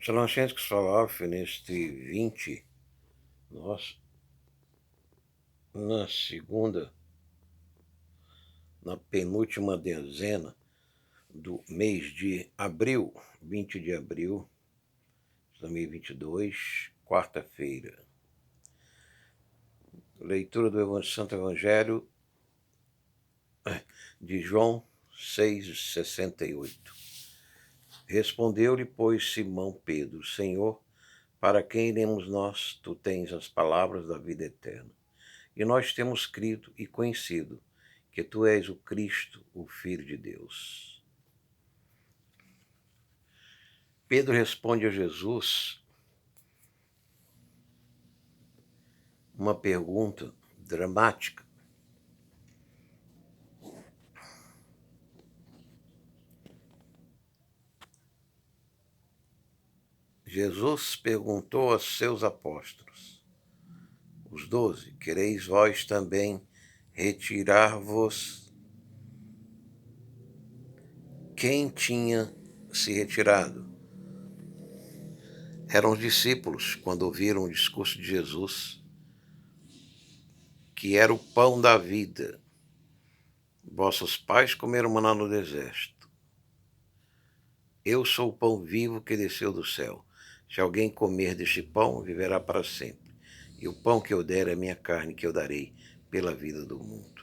Salonicenses falava neste 20, na segunda, na penúltima dezena do mês de abril, 20 de abril de 2022, quarta-feira. Leitura do Santo Evangelho de João 6,68. Respondeu-lhe, pois, Simão Pedro: Senhor, para quem iremos nós? Tu tens as palavras da vida eterna. E nós temos crido e conhecido que tu és o Cristo, o Filho de Deus. Pedro responde a Jesus uma pergunta dramática. Jesus perguntou aos seus apóstolos, os 12, quereis vós também retirar-vos? Quem tinha se retirado? Eram os discípulos, quando ouviram o discurso de Jesus, que era o pão da vida. Vossos pais comeram maná no deserto. Eu sou o pão vivo que desceu do céu. Se alguém comer deste pão, viverá para sempre. E o pão que eu der é minha carne, que eu darei pela vida do mundo.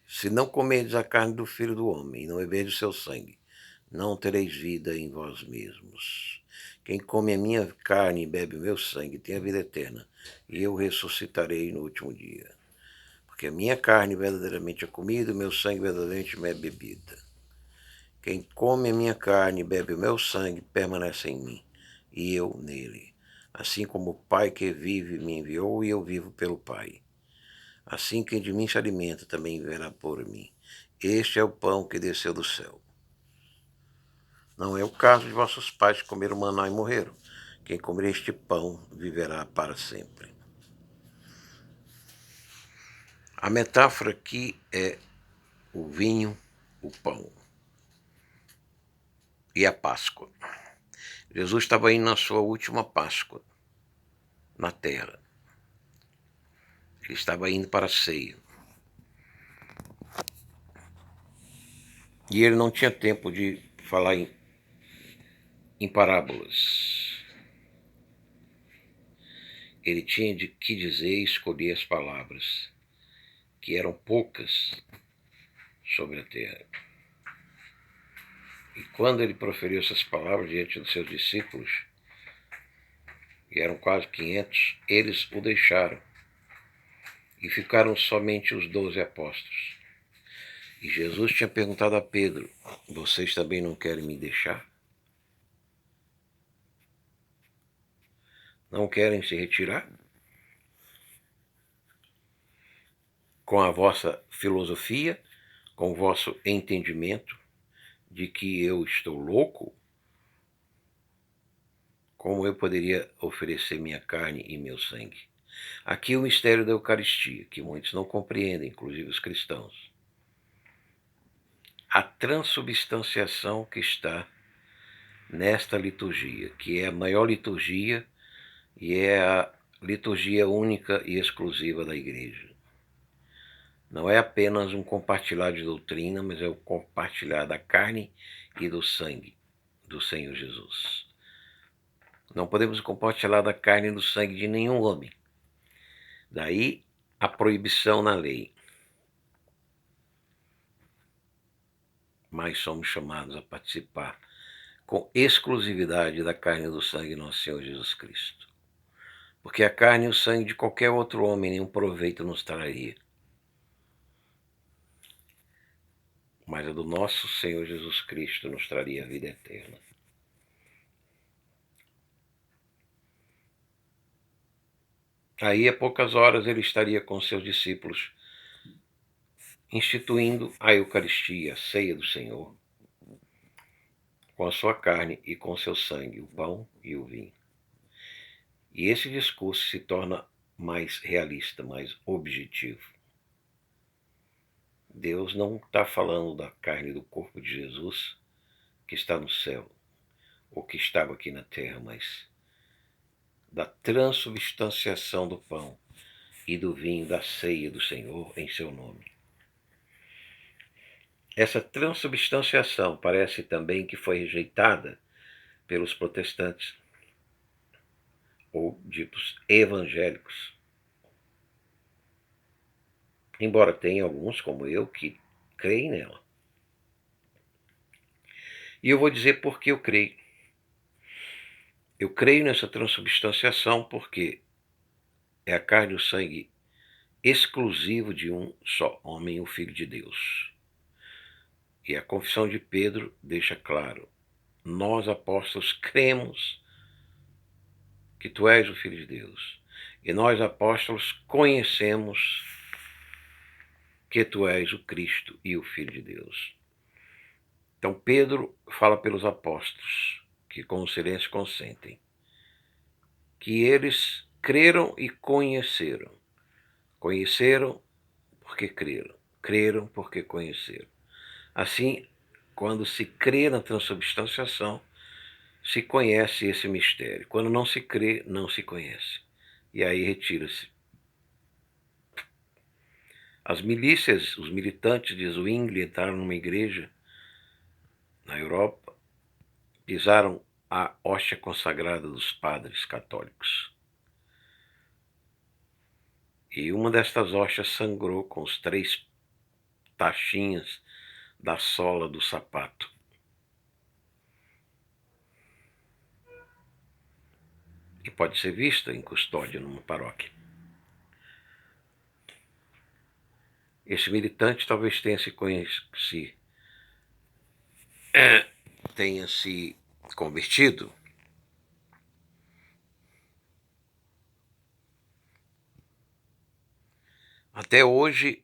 Se não comerdes a carne do Filho do Homem e não beberdes o seu sangue, não tereis vida em vós mesmos. Quem come a minha carne e bebe o meu sangue tem a vida eterna, e eu ressuscitarei no último dia. Porque a minha carne verdadeiramente é comida, e o meu sangue verdadeiramente é bebida. Quem come a minha carne e bebe o meu sangue permanece em mim, e eu nele. Assim como o Pai que vive me enviou, e eu vivo pelo Pai. Assim quem de mim se alimenta também viverá por mim. Este é o pão que desceu do céu. Não é o caso de vossos pais que comeram maná e morreram. Quem comer este pão viverá para sempre. A metáfora aqui é o vinho, o pão e a Páscoa. Jesus estava indo na sua última Páscoa na terra. Ele estava indo para a ceia. E ele não tinha tempo de falar em parábolas. Ele tinha de que dizer e escolher as palavras, que eram poucas sobre a terra. E quando ele proferiu essas palavras diante dos seus discípulos, que eram quase 500, eles o deixaram. E ficaram somente os 12 apóstolos. E Jesus tinha perguntado a Pedro: vocês também não querem me deixar? Não querem se retirar? Com a vossa filosofia, com o vosso entendimento de que eu estou louco? Como eu poderia oferecer minha carne e meu sangue? Aqui o mistério da Eucaristia, que muitos não compreendem, inclusive os cristãos. A transubstanciação que está nesta liturgia, que é a maior liturgia e é a liturgia única e exclusiva da Igreja. Não é apenas um compartilhar de doutrina, mas é o compartilhar da carne e do sangue do Senhor Jesus. Não podemos compartilhar da carne e do sangue de nenhum homem. Daí a proibição na lei. Mas somos chamados a participar com exclusividade da carne e do sangue do nosso Senhor Jesus Cristo. Porque a carne e o sangue de qualquer outro homem nenhum proveito nos traria. Mas a do nosso Senhor Jesus Cristo nos traria a vida eterna. Aí, a poucas horas, ele estaria com seus discípulos, instituindo a Eucaristia, a ceia do Senhor, com a sua carne e com seu sangue, o pão e o vinho. E esse discurso se torna mais realista, mais objetivo. Deus não está falando da carne do corpo de Jesus que está no céu, ou que estava aqui na terra, mas da transubstanciação do pão e do vinho da ceia do Senhor em seu nome. Essa transubstanciação parece também que foi rejeitada pelos protestantes, ou ditos evangélicos. Embora tenha alguns, como eu, que creem nela. E eu vou dizer por que eu creio. Eu creio nessa transubstanciação porque é a carne e o sangue exclusivo de um só homem, o Filho de Deus. E a confissão de Pedro deixa claro: nós apóstolos cremos que tu és o Filho de Deus. E nós apóstolos conhecemos que tu és o Cristo e o Filho de Deus. Então Pedro fala pelos apóstolos, que com o silêncio consentem, que eles creram e conheceram. Conheceram porque creram. Creram porque conheceram. Assim, quando se crê na transubstanciação, se conhece esse mistério. Quando não se crê, não se conhece. E aí retira-se. As milícias, os militantes de Zwingli entraram numa igreja na Europa, pisaram a hóstia consagrada dos padres católicos. E uma destas hóstias sangrou com os 3 tachinhas da sola do sapato. E pode ser vista em custódia numa paróquia. Esse militante talvez tenha se convertido até hoje.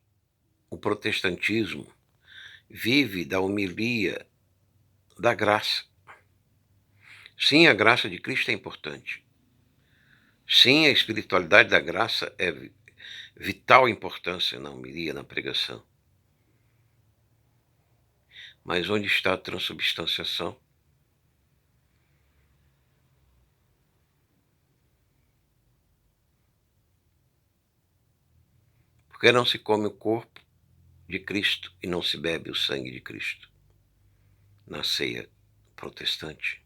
O protestantismo vive da homilia da graça. Sim, a graça de Cristo é importante. Sim, a espiritualidade da graça é vital importância na homilia, na pregação. Mas onde está a transubstanciação? Por que não se come o corpo de Cristo e não se bebe o sangue de Cristo na ceia protestante?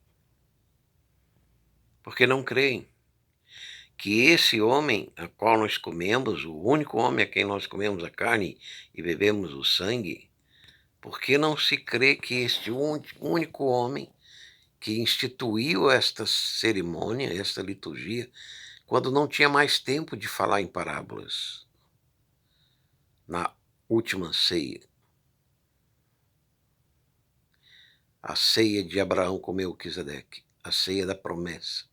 Porque não creem que esse homem a qual nós comemos, o único homem a quem nós comemos a carne e bebemos o sangue, porque não se crê que este único homem que instituiu esta cerimônia, esta liturgia, quando não tinha mais tempo de falar em parábolas, na última ceia, a ceia de Abraão com Melquisedeque, a ceia da promessa.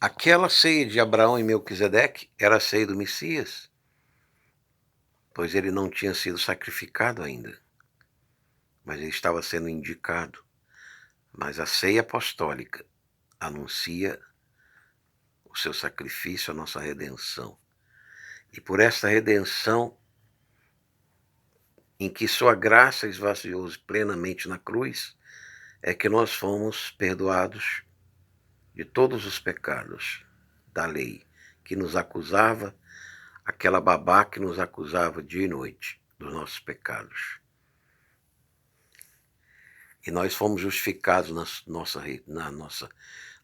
Aquela ceia de Abraão e Melquisedeque era a ceia do Messias, pois ele não tinha sido sacrificado ainda, mas ele estava sendo indicado. Mas a ceia apostólica anuncia o seu sacrifício, a nossa redenção. E por esta redenção, em que sua graça esvaziou plenamente na cruz, é que nós fomos perdoados de todos os pecados da lei, que nos acusava, aquela babá que nos acusava dia e noite dos nossos pecados. E nós fomos justificados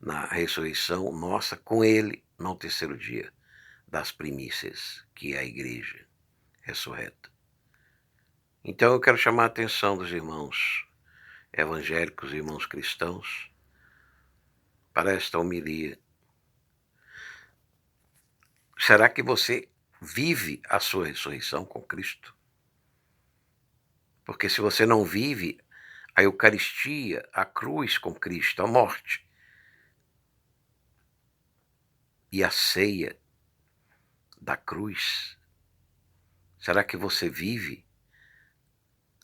na ressurreição nossa com ele no terceiro dia das primícias, que é a igreja ressurreta. Então eu quero chamar a atenção dos irmãos evangélicos e irmãos cristãos para esta homilia. Será que você vive a sua ressurreição com Cristo? Porque se você não vive a Eucaristia, a cruz com Cristo, a morte e a ceia da cruz, será que você vive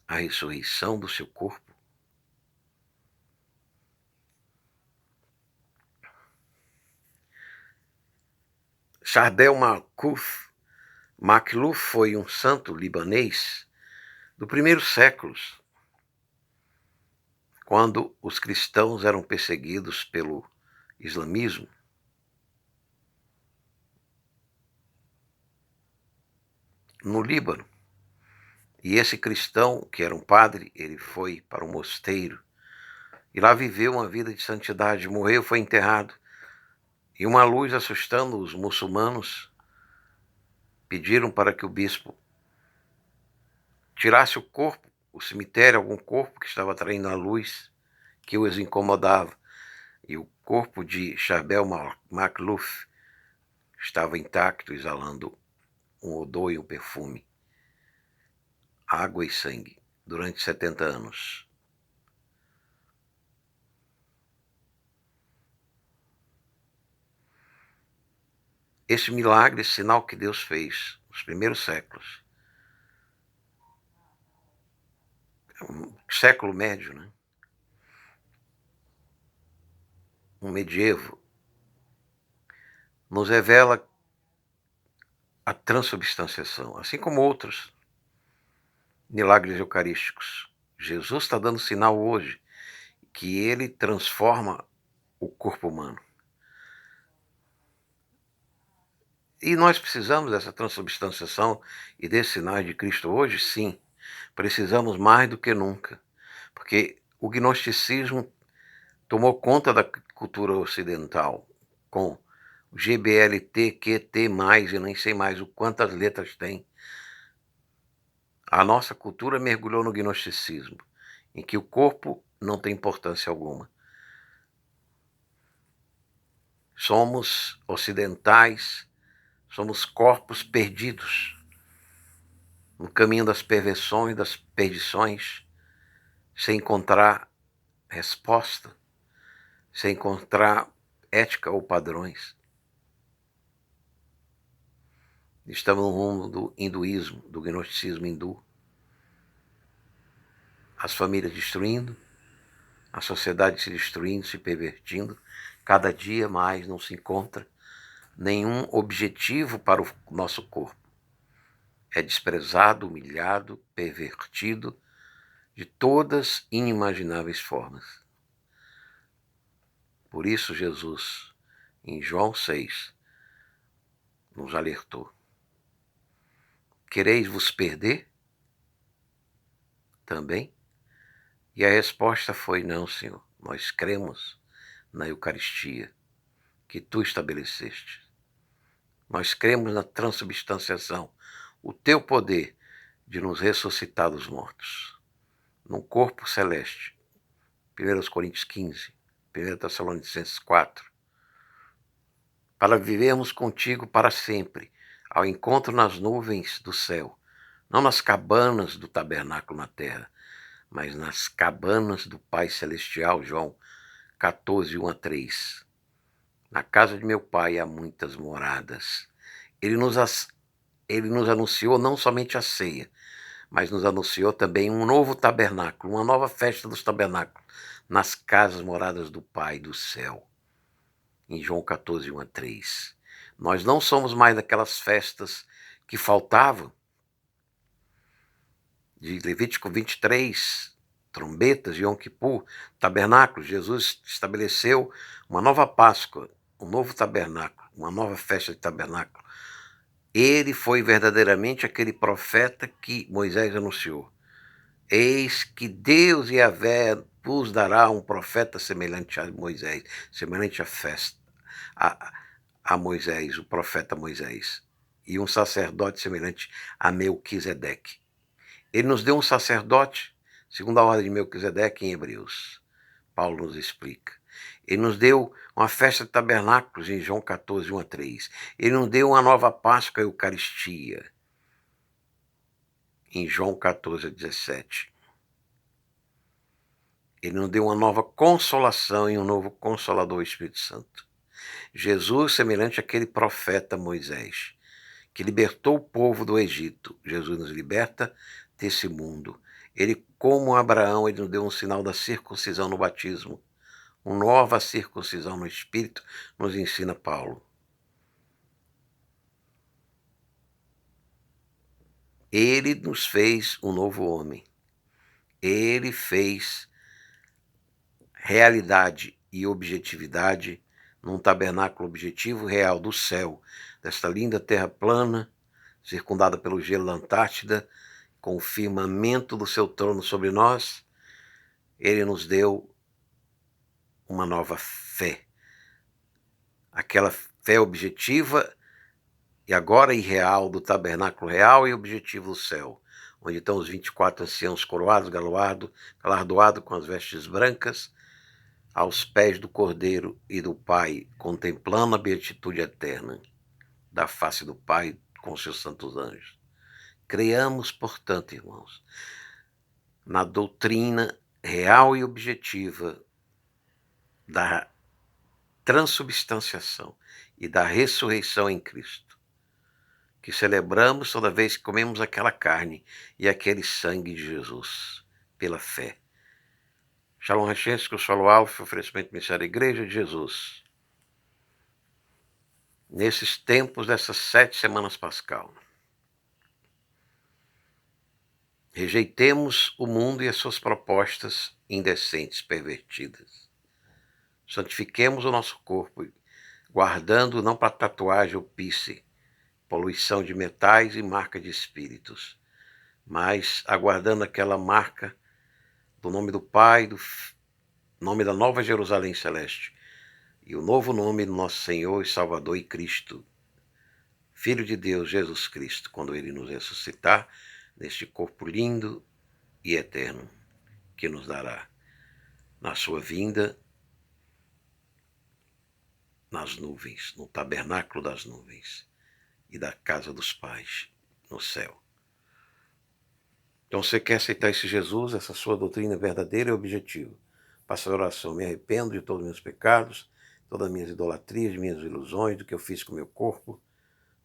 a ressurreição do seu corpo? Chardel Makhlouf foi um santo libanês do primeiros séculos, quando os cristãos eram perseguidos pelo islamismo, no Líbano. E esse cristão, que era um padre, ele foi para um mosteiro e lá viveu uma vida de santidade, morreu, foi enterrado. E uma luz assustando os muçulmanos, pediram para que o bispo tirasse o corpo, o cemitério, algum corpo que estava atraindo a luz, que os incomodava. E o corpo de Charbel Makhlouf estava intacto, exalando um odor e um perfume, água e sangue, durante 70 anos. Esse milagre, esse sinal que Deus fez nos primeiros séculos, século médio, né? Um medievo, nos revela a transubstanciação, assim como outros milagres eucarísticos. Jesus está dando sinal hoje que ele transforma o corpo humano. E nós precisamos dessa transubstanciação e desses sinais de Cristo hoje? Sim, precisamos mais do que nunca, porque o gnosticismo tomou conta da cultura ocidental, com GBLT, QT+, eu nem sei mais o quantas letras tem. A nossa cultura mergulhou no gnosticismo, em que o corpo não tem importância alguma. Somos ocidentais, somos corpos perdidos no caminho das perversões, das perdições, sem encontrar resposta, sem encontrar ética ou padrões. Estamos no rumo do hinduísmo, do gnosticismo hindu. As famílias destruindo, a sociedade se destruindo, se pervertindo. Cada dia mais não se encontra nenhum objetivo para o nosso corpo. É desprezado, humilhado, pervertido de todas inimagináveis formas. Por isso Jesus, em João 6, nos alertou. Quereis vos perder? Também? E a resposta foi: não, Senhor, nós cremos na Eucaristia que tu estabeleceste. Nós cremos na transubstanciação, o teu poder de nos ressuscitar dos mortos, num corpo celeste. 1 Coríntios 15, 1 Tessalonicenses 4. Para vivermos contigo para sempre, ao encontro nas nuvens do céu, não nas cabanas do tabernáculo na terra, mas nas cabanas do Pai Celestial, João 14, 1-3. Na casa de meu Pai há muitas moradas. Ele nos anunciou não somente a ceia, mas nos anunciou também um novo tabernáculo, uma nova festa dos tabernáculos, nas casas moradas do Pai do céu. Em João 14, 1-3. Nós não somos mais daquelas festas que faltavam, de Levítico 23, trombetas de Yom Kippur, tabernáculo. Jesus estabeleceu uma nova Páscoa, um novo tabernáculo, uma nova festa de tabernáculo. Ele foi verdadeiramente aquele profeta que Moisés anunciou. Eis que Deus Yahvé vos dará um profeta semelhante a Moisés, semelhante à festa, a Moisés, o profeta Moisés, e um sacerdote semelhante a Melquisedeque. Ele nos deu um sacerdote, segundo a ordem de Melquisedeque em Hebreus. Paulo nos explica. Ele nos deu uma festa de tabernáculos em João 14, 1-3. Ele nos deu uma nova Páscoa, a Eucaristia, em João 14, 17. Ele nos deu uma nova consolação e um novo Consolador, o Espírito Santo. Jesus, semelhante àquele profeta Moisés, que libertou o povo do Egito. Jesus nos liberta desse mundo. Ele, como Abraão, ele nos deu um sinal da circuncisão no batismo. Uma nova circuncisão no Espírito, nos ensina Paulo. Ele nos fez um novo homem. Ele fez realidade e objetividade num tabernáculo objetivo real do céu, desta linda terra plana, circundada pelo gelo da Antártida, com o firmamento do seu trono sobre nós. Ele nos deu uma nova fé, aquela fé objetiva e agora irreal do tabernáculo real e objetivo do céu, onde estão os 24 anciãos coroados, galardoados com as vestes brancas, aos pés do Cordeiro e do Pai, contemplando a beatitude eterna da face do Pai com seus santos anjos. Creiamos, portanto, irmãos, na doutrina real e objetiva da transubstanciação e da ressurreição em Cristo, que celebramos toda vez que comemos aquela carne e aquele sangue de Jesus, pela fé. Shalom Hashem, que eu sou o Alfa, oferecimento do Ministério da Igreja de Jesus. Nesses tempos dessas 7 semanas pascal, rejeitemos o mundo e as suas propostas indecentes, pervertidas. Santifiquemos o nosso corpo, guardando não para tatuagem ou piercing, poluição de metais e marca de espíritos, mas aguardando aquela marca do nome do Pai, do nome da Nova Jerusalém Celeste, e o novo nome do nosso Senhor e Salvador e Cristo, Filho de Deus, Jesus Cristo, quando Ele nos ressuscitar neste corpo lindo e eterno, que nos dará na sua vinda nas nuvens, no tabernáculo das nuvens e da casa dos pais, no céu. Então você quer aceitar esse Jesus, essa sua doutrina verdadeira e objetiva? Faça a oração: me arrependo de todos os meus pecados, todas as minhas idolatrias, minhas ilusões, do que eu fiz com o meu corpo,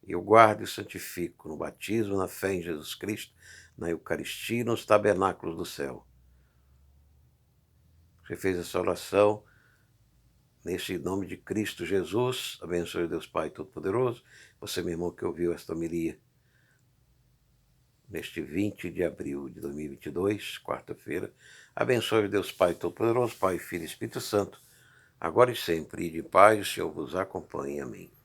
e eu guardo e santifico no batismo, na fé em Jesus Cristo, na Eucaristia e nos tabernáculos do céu. Você fez essa oração nesse nome de Cristo Jesus. Abençoe Deus Pai Todo-Poderoso. Você, meu irmão, que ouviu esta homilia neste 20 de abril de 2022, quarta-feira. Abençoe Deus Pai Todo-Poderoso, Pai, Filho e Espírito Santo, agora e sempre, e de paz o Senhor vos acompanhe. Amém.